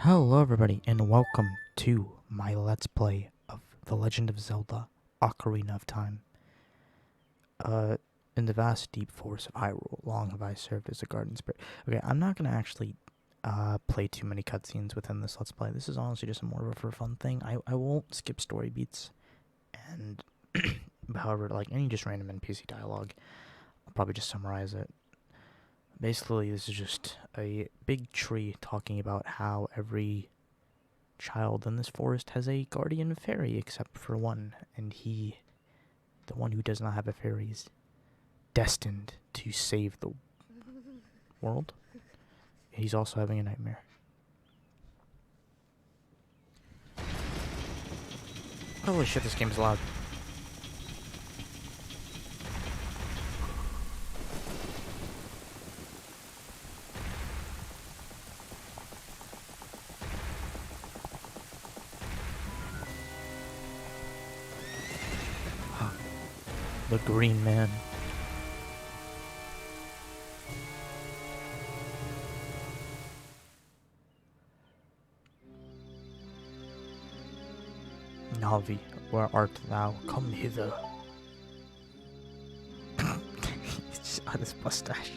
Hello everybody and welcome to my Let's Play of The Legend of Zelda Ocarina of Time. In the vast deep forest of Hyrule, long have I served as a garden spirit. Okay, I'm not going to actually play too many cutscenes within this Let's Play. This is honestly just more of a for fun thing. I won't skip story beats and however, like any just random NPC dialogue. I'll probably just summarize it. Basically, this is just a big tree talking about how every child in this forest has a guardian fairy except for one, and he, the one who does not have a fairy, is destined to save the world. He's also having a nightmare. Holy shit, this game's loud. The Green Man. Navi, where art thou? Come hither. He's just on his mustache.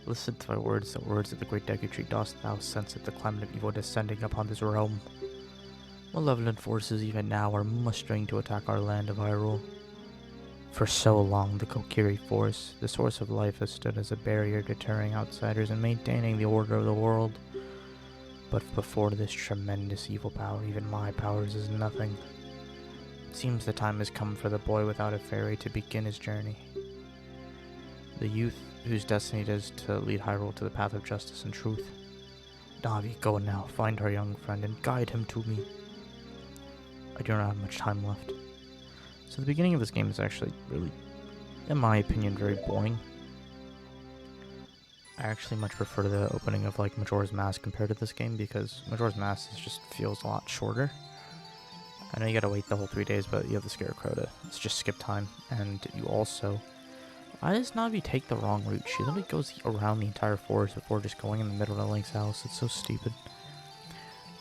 Listen to my words, the words of the great Deku tree. Dost thou sense it, the climate of evil descending upon this realm? Malevolent forces even now are mustering to attack our land of Hyrule. For so long, the Kokiri Force, the source of life, has stood as a barrier deterring outsiders and maintaining the order of the world. But before this tremendous evil power, even my powers is nothing. It seems the time has come for the boy without a fairy to begin his journey. The youth whose destiny it is to lead Hyrule to the path of justice and truth. Navi, go now, find our young friend and guide him to me. I do not have much time left. So the beginning of this game is actually really, in my opinion, very boring. I actually much prefer the opening of like Majora's Mask compared to this game because Majora's Mask just feels a lot shorter. I know you gotta wait the whole 3 days, but you have the Scarecrow to just skip time. And you also... Why does Navi take the wrong route? She literally goes around the entire forest before just going in the middle of Link's house. It's so stupid.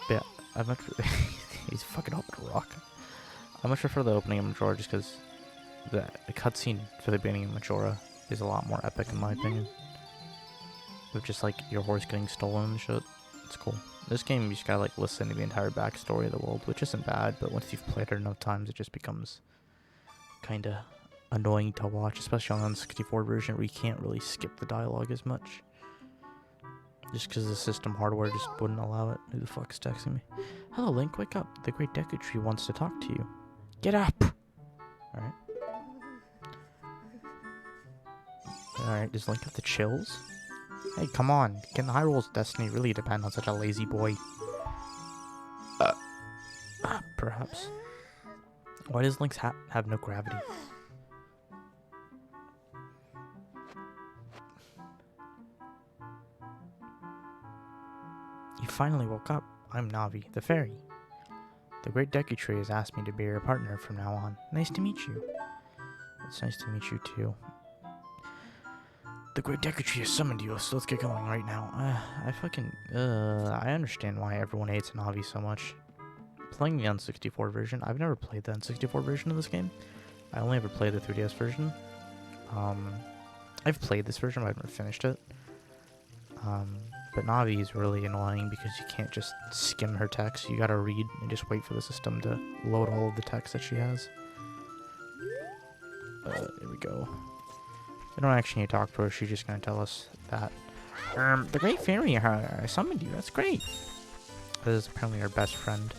But yeah, I much... He's fucking up with a rock. I much prefer the opening of Majora just because the cutscene for the beginning of Majora is a lot more epic in my opinion. With just like your horse getting stolen and shit. It's cool. This game you just gotta like listen to the entire backstory of the world, which isn't bad, but once you've played it enough times it just becomes kinda annoying to watch, especially on the 64 version where you can't really skip the dialogue as much. Just because the system hardware just wouldn't allow it. Who the fuck's texting me? Hello Link, wake up. The great Deku tree wants to talk to you. Get up! Alright. Alright, does Link have the chills? Hey, come on. Can Hyrule's destiny really depend on such a lazy boy? Perhaps. Why does Link's hat have no gravity? You finally woke up. I'm Navi, the fairy. The great Deku tree has asked me to be your partner from now on. Nice to meet you. It's nice to meet you too. The great Deku tree has summoned you, so let's get going right now. I understand why everyone hates Navi so much. Playing the N64 version, I've never played the N64 version of this game. I only ever played the 3DS version. I've played this version, but I've never finished it. But Navi is really annoying because you can't just skim her text. You gotta read and just wait for the system to load all of the text that she has. There we go. We don't actually need to talk to her. She's just gonna tell us that the great fairy summoned you. That's great. That is apparently our best friend.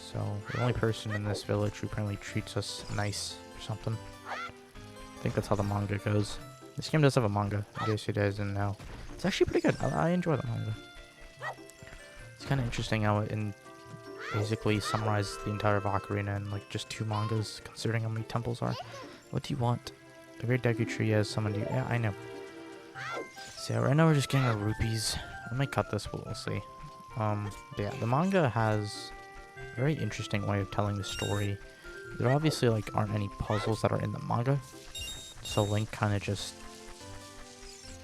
So the only person in this village who apparently treats us nice or something. I think that's how the manga goes. This game does have a manga, in case you guys didn't know. It's actually pretty good. I enjoy the manga. It's kind of interesting how it basically summarizes the entire of Ocarina in like just 2 mangas, considering how many temples are. What do you want? The great Deku tree has summoned you. Yeah, I know. So right now we're just getting our rupees. I might cut this, but we'll see. Yeah, the manga has a very interesting way of telling the story. There obviously like aren't any puzzles that are in the manga, so Link kind of just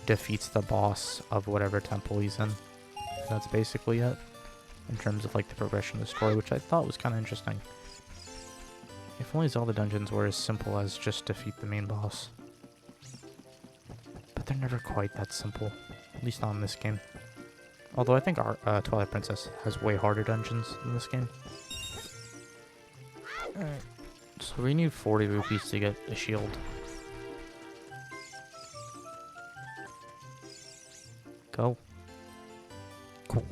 defeats the boss of whatever temple he's in. That's basically it, in terms of like the progression of the story, which I thought was kind of interesting. If only Zelda dungeons were as simple as just defeat the main boss. But they're never quite that simple, at least not in this game. Although I think our Twilight Princess has way harder dungeons in this game. Alright, so we need 40 rupees to get a shield. Go. Cool.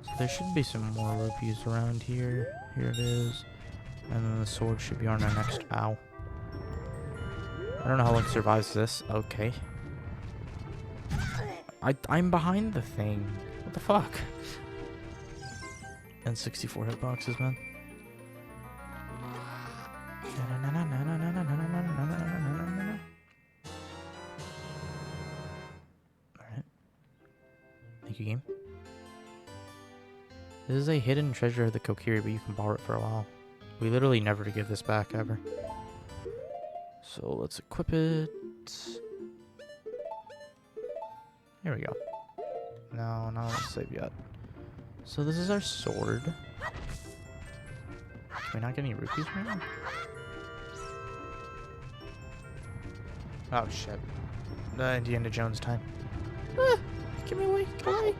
So there should be some more rupees around here. Here it is. And then the sword should be on our next ow. I don't know how Link survives this. Okay. I'm behind the thing. What the fuck? And 64 hitboxes, man. Alright. Thank you, game. This is a hidden treasure of the Kokiri, but you can borrow it for a while. We literally never give this back, ever. So let's equip it. Here we go. No, not let's save yet. So this is our sword. Can we not get any rupees right now? Oh shit. Indiana Jones time. Ah, give me away, get away.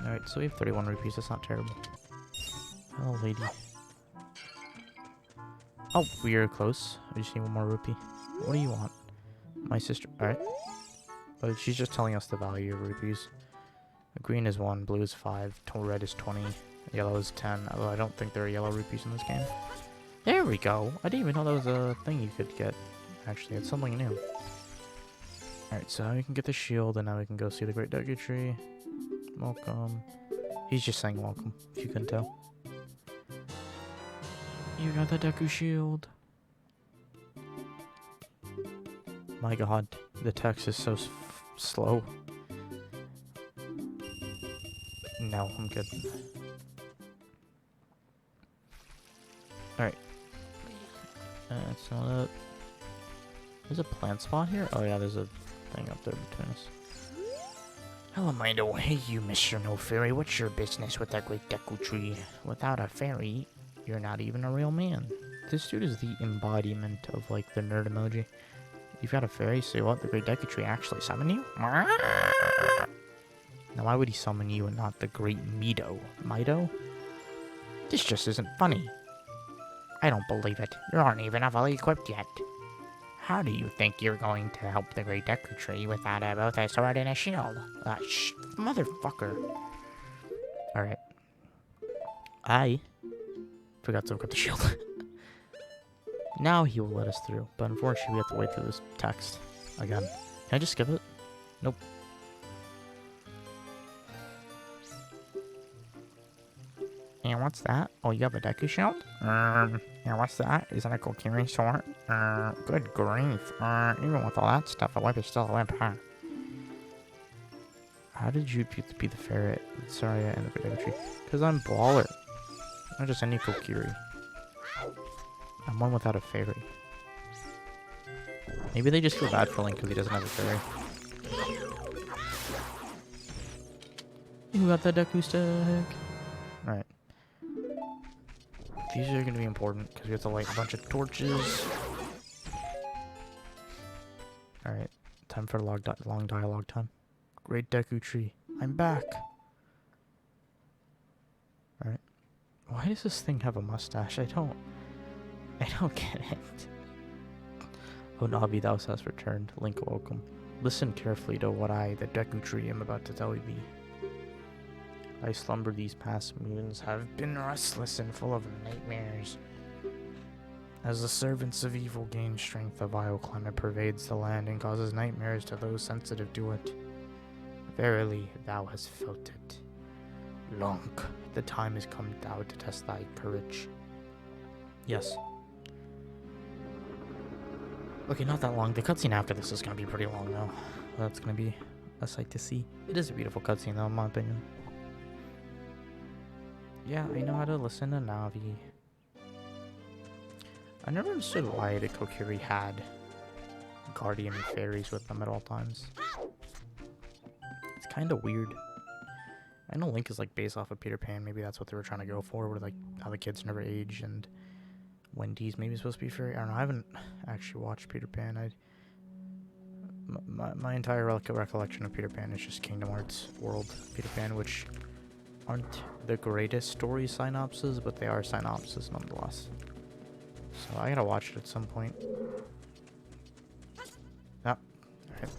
Alright, so we have 31 rupees, that's not terrible. Hello, lady. Oh, we are close. I just need one more rupee. What do you want? My sister. Alright. But she's just telling us the value of rupees. Green is 1, blue is 5, red is 20, yellow is 10. Although I don't think there are yellow rupees in this game. There we go. I didn't even know that was a thing you could get. Actually, it's something new. Alright, so now we can get the shield, and now we can go see the Great Deku Tree. Welcome. He's just saying welcome, if you couldn't tell. You got the Deku shield. My god, the text is so slow. No, I'm good. Alright. That's not it. There's a plant spot here? Oh yeah, there's a thing up there between us. Hello, Mindo. Hey, you, Mr. No Fairy. What's your business with that Great Deku Tree? Without a fairy, you're not even a real man. This dude is the embodiment of, like, the nerd emoji. You've got a fairy, so what? The Great Deku Tree actually summoned you? Now, why would he summon you and not the Great Mido? Mido? This just isn't funny. I don't believe it. You aren't even fully equipped yet. How do you think you're going to help the Great Deku Tree without both a sword and a shield? Motherfucker. Alright. I forgot to equip the shield. Now he will let us through, but unfortunately we have to wait through this text again. Can I just skip it? Nope. And what's that? Oh, you have a Deku shield? Yeah, what's that? Is that a Kokiri sword? Good grief. Even with all that stuff, a whip is still a whip, huh? How did you be the ferret? Sorry, I ended up with Deku Tree. Because I'm baller. Not just any Kokiri. I'm one without a fairy. Maybe they just feel bad for Link because he doesn't have a fairy. You got that Deku stick. Alright. These are going to be important because we have to light a bunch of torches. Alright. Time for long dialogue time. Great Deku Tree. I'm back. Alright. Why does this thing have a mustache? I don't get it. Oh, Navi, thou hast returned. Link, welcome. Listen carefully to what I, the Deku Tree, am about to tell thee. Thy slumber these past moons have been restless and full of nightmares. As the servants of evil gain strength, a vile climate pervades the land and causes nightmares to those sensitive to it. Verily, thou hast felt it. Lunk, the time has come thou to test thy courage. Yes. Okay, not that long. The cutscene after this is going to be pretty long, though. That's going to be a sight to see. It is a beautiful cutscene, though, in my opinion. Yeah, I know how to listen to Navi. I never understood why the Kokiri had guardian fairies with them at all times. It's kind of weird. I know Link is like based off of Peter Pan. Maybe that's what they were trying to go for, where like how the kids never age, and Wendy's maybe supposed to be fairy. I don't know. I haven't actually watched Peter Pan. My entire recollection of Peter Pan is just Kingdom Hearts World Peter Pan, which aren't the greatest story synopses, but they are synopses nonetheless. So I gotta watch it at some point. Ah, alright.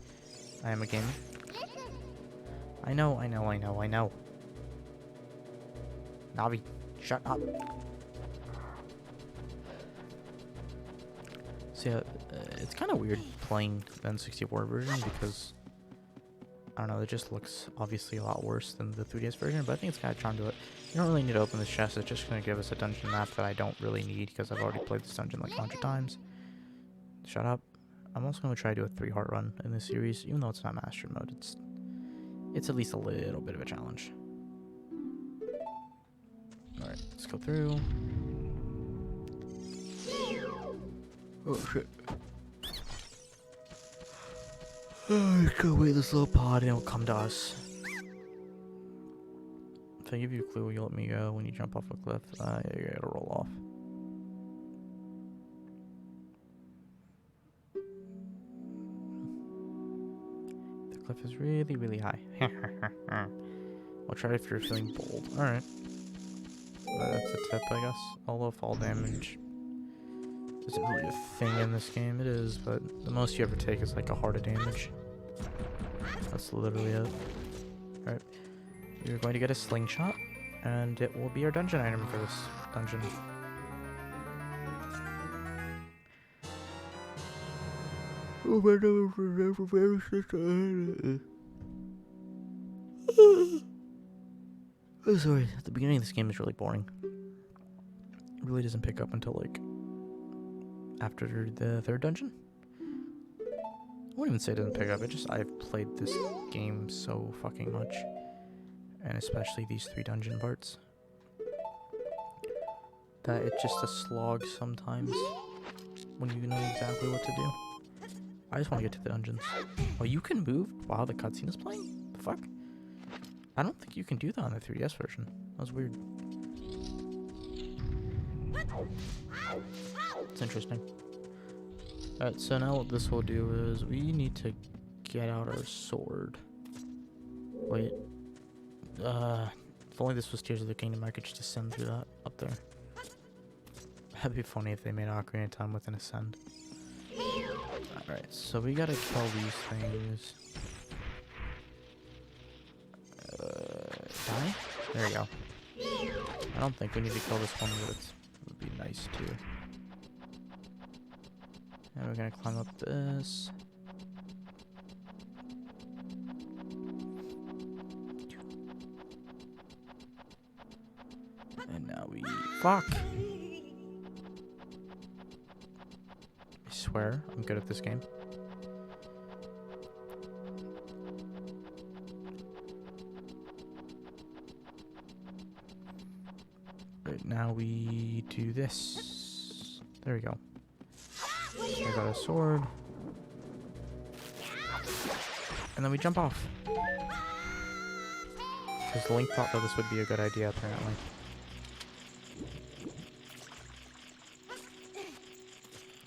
I am a gamer. I know. Navi, shut up. So yeah, it's kind of weird playing the N64 version because, I don't know, it just looks obviously a lot worse than the 3DS version, but I think it's kind of charmed to it. You don't really need to open this chest, it's just going to give us a dungeon map that I don't really need because I've already played this dungeon like 100 times. Shut up. I'm also going to try to do a 3-heart run in this series, even though it's not Master Mode. It's at least a little bit of a challenge. Alright, let's go through. Oh shit. Oh, I can't wait this little pod and it'll come to us. If I give you a clue, will you let me go when you jump off a cliff? Yeah, you gotta roll off. The cliff is really, really high. I'll try if you're feeling bold. Alright. That's a tip, I guess. Although fall damage isn't really a thing in this game. It is, but the most you ever take is like a heart of damage. That's literally it. Alright. You're going to get a slingshot, and it will be our dungeon item for this dungeon. Oh, sorry. At the beginning of this game is really boring. It really doesn't pick up until like after the third dungeon. I wouldn't even say it doesn't pick up. I've played this game so fucking much, and especially these 3 dungeon parts, that it's just a slog sometimes when you know exactly what to do. I just want to get to the dungeons. Oh, you can move while the cutscene is playing? The fuck? I don't think you can do that on the 3DS version. That was weird. It's interesting. Alright, so now what this will do is we need to get out our sword. Wait. If only this was Tears of the Kingdom, I could just ascend through that up there. That'd be funny if they made Ocarina of Time with an ascend. Alright, so we gotta kill these things. Die? There you go. I don't think we need to kill this one, but it would be nice too. And we're gonna climb up this. And now we... Fuck! I swear, I'm good at this game. Right, now we do this. There we go. I got a sword. And then we jump off. Because Link thought that this would be a good idea, apparently.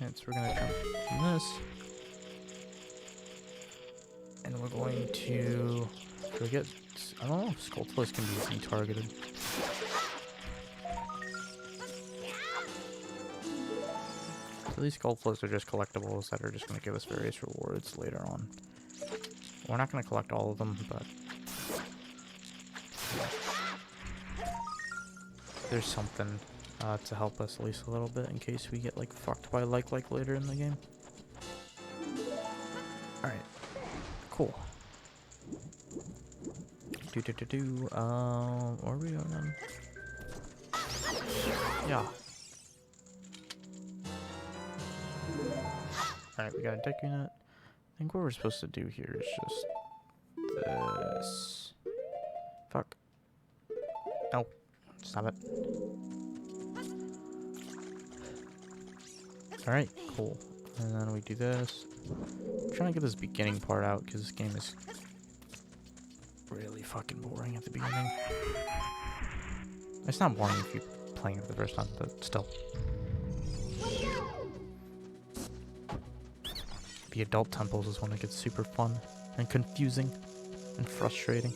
And so we're gonna jump from this. And we're going to... forget... I don't know if Skulltulas can be easily targeted. So these Skulltulas are just collectibles that are just going to give us various rewards later on. We're not going to collect all of them, but... there's something to help us at least a little bit in case we get like fucked by like later in the game. Alright. Cool. Where are we going then? Yeah. Alright, we got a Deku nut. I think what we're supposed to do here is just this. Fuck. No. Stop it. Alright, cool. And then we do this. I'm trying to get this beginning part out because this game is really fucking boring at the beginning. It's not boring if you're playing it for the first time, but still. The adult temples is when it gets super fun and confusing and frustrating.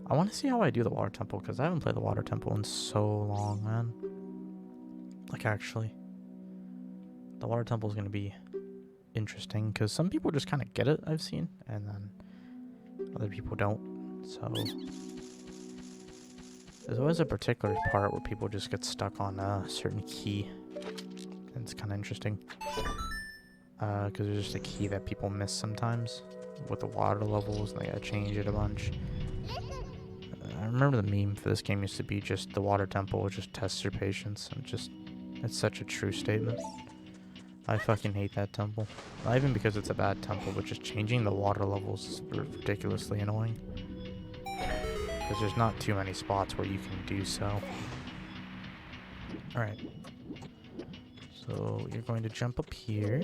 I want to see how I do the water temple because I haven't played the water temple in so long, man. Like, actually. The water temple is going to be interesting because some people just kind of get it, I've seen, and then other people don't. So there's always a particular part where people just get stuck on a certain key, and it's kind of interesting because there's just a key that people miss sometimes with the water levels, and they gotta change it a bunch. I remember the meme for this game used to be just the water temple just tests your patience, and just it's such a true statement. I fucking hate that temple. Not even because it's a bad temple, but just changing the water levels is ridiculously annoying. Because there's not too many spots where you can do so. Alright. So you're going to jump up here.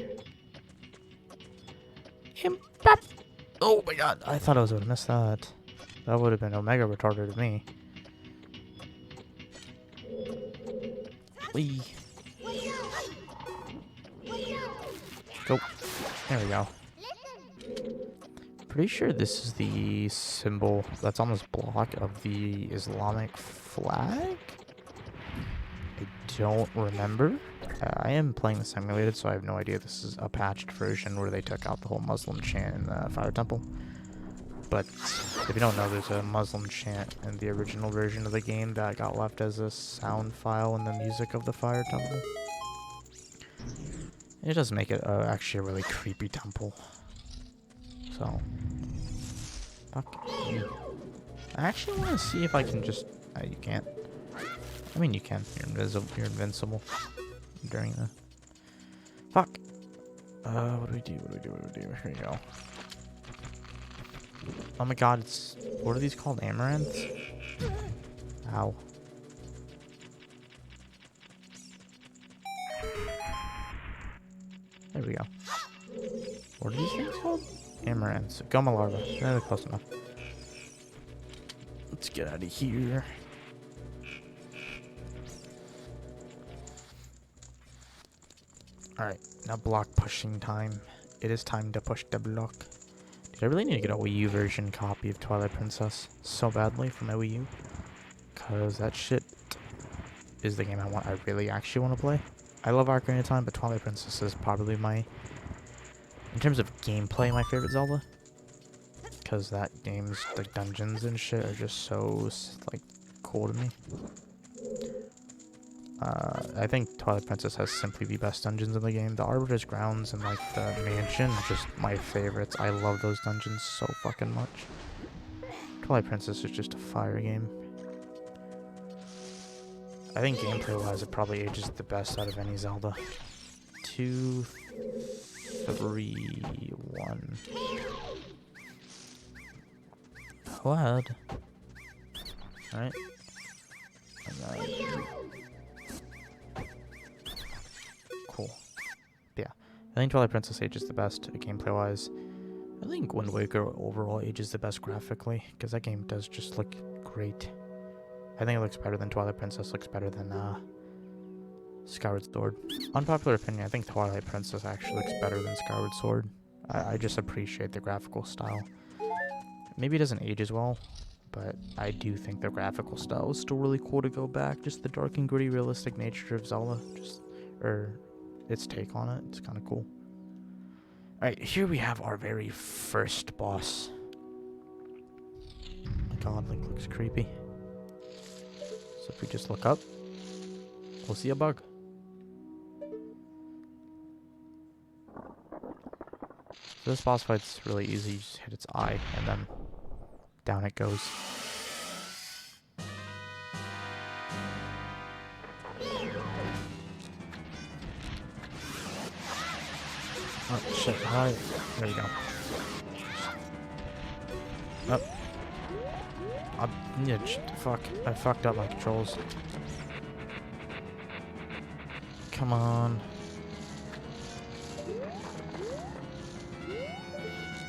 Oh my god, I thought I was going to miss that. That would have been omega retarded to me. Whee! Go. There we go. Pretty sure this is the symbol that's on this block of the Islamic flag? I don't remember. I am playing the simulated, so I have no idea this is a patched version where they took out the whole Muslim chant in the Fire Temple. But if you don't know, there's a Muslim chant in the original version of the game that got left as a sound file in the music of the Fire Temple. It does make it actually a really creepy temple. So, fuck you. I actually want to see if I can just. You can't. I mean, you can. You're invisible. You're invincible during the. Fuck. What do we do? What do we do? What do we do? Here we go. Oh my god! It's what are these called? Amaranths? Ow. There we go. What are these things called? Amaranths. Goma larva. Yeah, they're close enough. Let's get out of here. Alright, now block pushing time. It is time to push the block. Dude, I really need to get a Wii U version copy of Twilight Princess so badly for my Wii U. Because that shit is the game I really actually want to play. I love Ocarina of Time, but Twilight Princess is probably my, in terms of gameplay, my favorite Zelda. Because that game's, like, dungeons and shit are just so, like, cool to me. I think Twilight Princess has simply the best dungeons in the game. The Arbiter's Grounds and, like, the mansion are just my favorites. I love those dungeons so fucking much. Twilight Princess is just a fire game. I think gameplay-wise, it probably ages the best out of any Zelda. 2, 3, 1. Go ahead. Alright. Cool. Yeah. I think Twilight Princess ages the best gameplay-wise. I think Wind Waker overall ages the best graphically, because that game does just look great. I think it looks better than Twilight Princess, looks better than Skyward Sword. Unpopular opinion, I think Twilight Princess actually looks better than Skyward Sword. I just appreciate the graphical style. Maybe it doesn't age as well, but I do think the graphical style is still really cool to go back. Just the dark and gritty, realistic nature of Zelda, or its take on it. It's kind of cool. Alright, here we have our very first boss. Oh my god, Link looks creepy. So if we just look up, we'll see a bug. So this boss fight's really easy. You just hit its eye, and then down it goes. Oh shit, hi. There you go. Oh. Yeah, fuck. I fucked up my controls. Come on.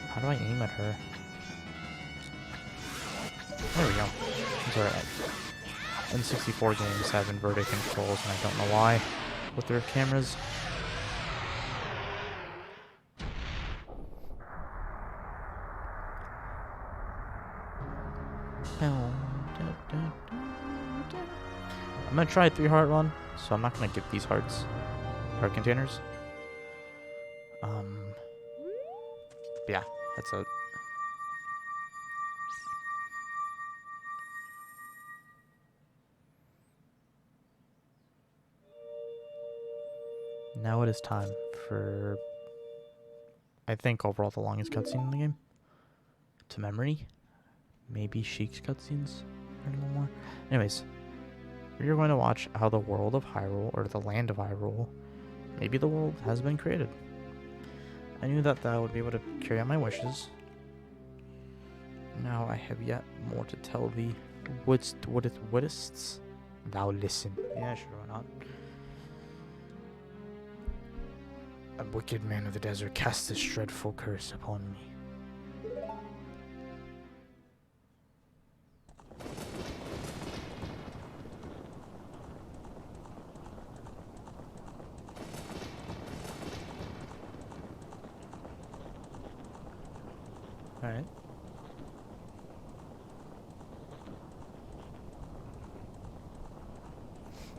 How do I aim at her? There we go. It's alright. N64 games have inverted controls, and I don't know why with their cameras. I'm gonna try a 3-heart run, so I'm not gonna give these heart containers. Yeah, that's it. Now it is time for, I think, overall the longest cutscene in the game. To memory. Maybe Sheik's cutscenes are a little more. Anyways, we're going to watch how the world of Hyrule, or the land of Hyrule, maybe the world, has been created. I knew that I would be able to carry out my wishes. Now I have yet more to tell thee. Wouldst thou listen? Yeah, sure, why not? A wicked man of the desert cast this dreadful curse upon me. Alright.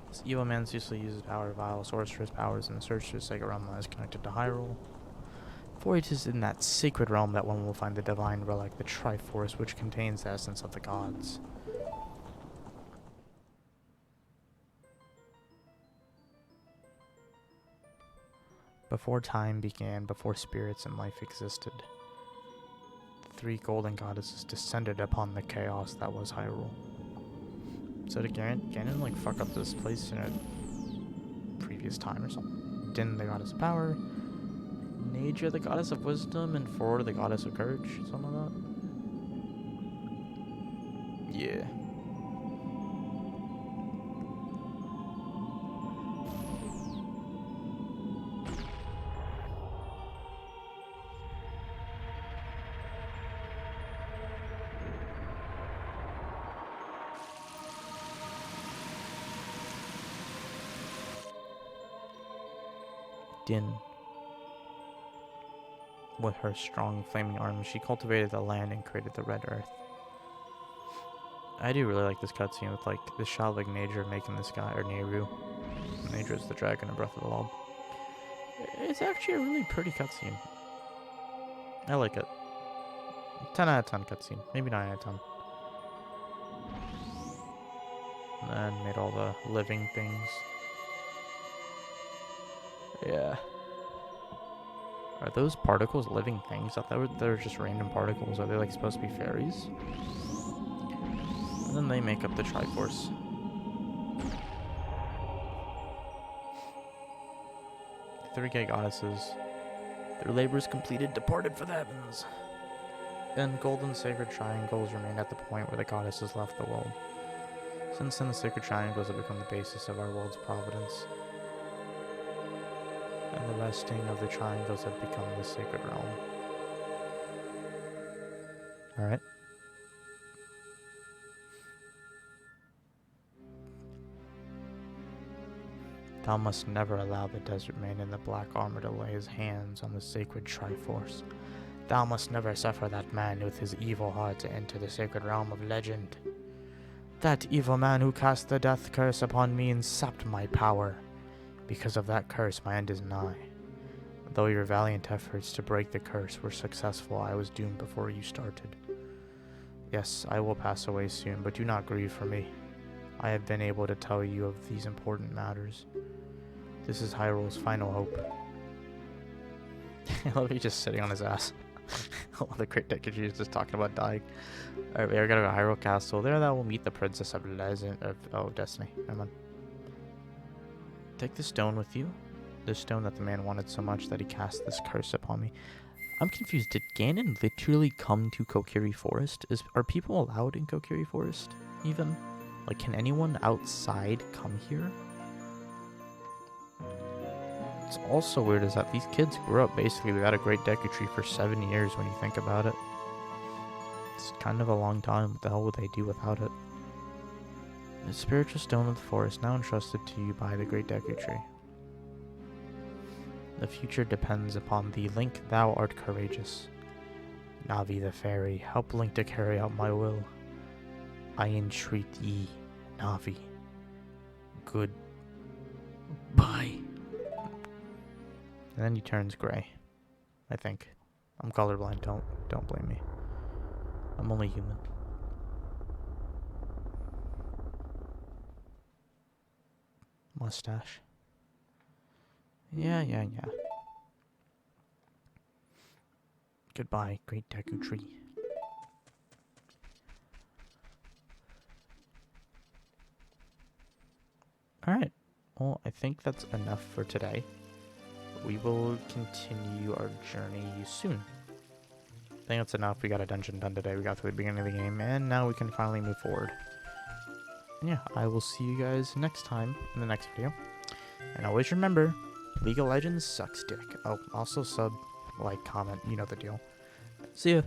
This evil man usually uses power of vile sorcerer's powers in the search for the sacred realm that is connected to Hyrule. For it is in that sacred realm that one will find the divine relic, the Triforce, which contains the essence of the gods. Before time began, before spirits and life existed, the 3 golden goddesses descended upon the chaos that was Hyrule. So did Ganon like fuck up this place in a previous time or something? Din, the goddess of power, Naja, the goddess of wisdom, and Ford, the goddess of courage, something like that? Yeah. Din. With her strong flaming arms, she cultivated the land and created the Red Earth. I do really like this cutscene with like this childlike Nature making this guy, or Nehru. Nature is the dragon in Breath of the Wild. It's actually a really pretty cutscene. I like it. 10 out of 10 cutscene. Maybe 9 out of 10. And then made all the living things. Yeah. Are those particles living things? I thought they were just random particles. Are they like supposed to be fairies? And then they make up the Triforce. The 3 gay goddesses, their labors completed, departed for the heavens. And golden sacred triangles remain at the point where the goddesses left the world. Since then, the sacred triangles have become the basis of our world's providence. And the resting of the triangles have become the sacred realm. Alright. Thou must never allow the desert man in the black armor to lay his hands on the sacred Triforce. Thou must never suffer that man with his evil heart to enter the sacred realm of legend. That evil man who cast the death curse upon me and sapped my power. Because of that curse, my end is nigh. Though your valiant efforts to break the curse were successful, I was doomed before you started. Yes, I will pass away soon, but do not grieve for me. I have been able to tell you of these important matters. This is Hyrule's final hope. I love you just sitting on his ass. All the great Deku is just talking about dying. Alright, we gotta go to Hyrule Castle. There thou will meet the Princess of Destiny. Never mind. Take the stone with you. The stone that the man wanted so much that he cast this curse upon me. I'm confused. Did Ganon literally come to Kokiri Forest? Are people allowed in Kokiri Forest, even? Like, can anyone outside come here? What's also weird is that these kids grew up basically without a Great Deku Tree for 7 years when you think about it. It's kind of a long time. What the hell would they do without it? The spiritual stone of the forest now entrusted to you by the Great Deku Tree. The future depends upon thee. Link, thou art courageous. Navi the fairy, help Link to carry out my will. I entreat ye, Navi. Goodbye. And then he turns gray. I think. I'm colorblind, don't blame me. I'm only human. Mustache. Yeah. Goodbye, Great Deku Tree. Alright. Well, I think that's enough for today. We will continue our journey soon. I think that's enough. We got a dungeon done today. We got to the beginning of the game, and now we can finally move forward. And yeah, I will see you guys next time in the next video. And always remember, League of Legends sucks dick. Oh, also sub, like, comment, you know the deal. See ya.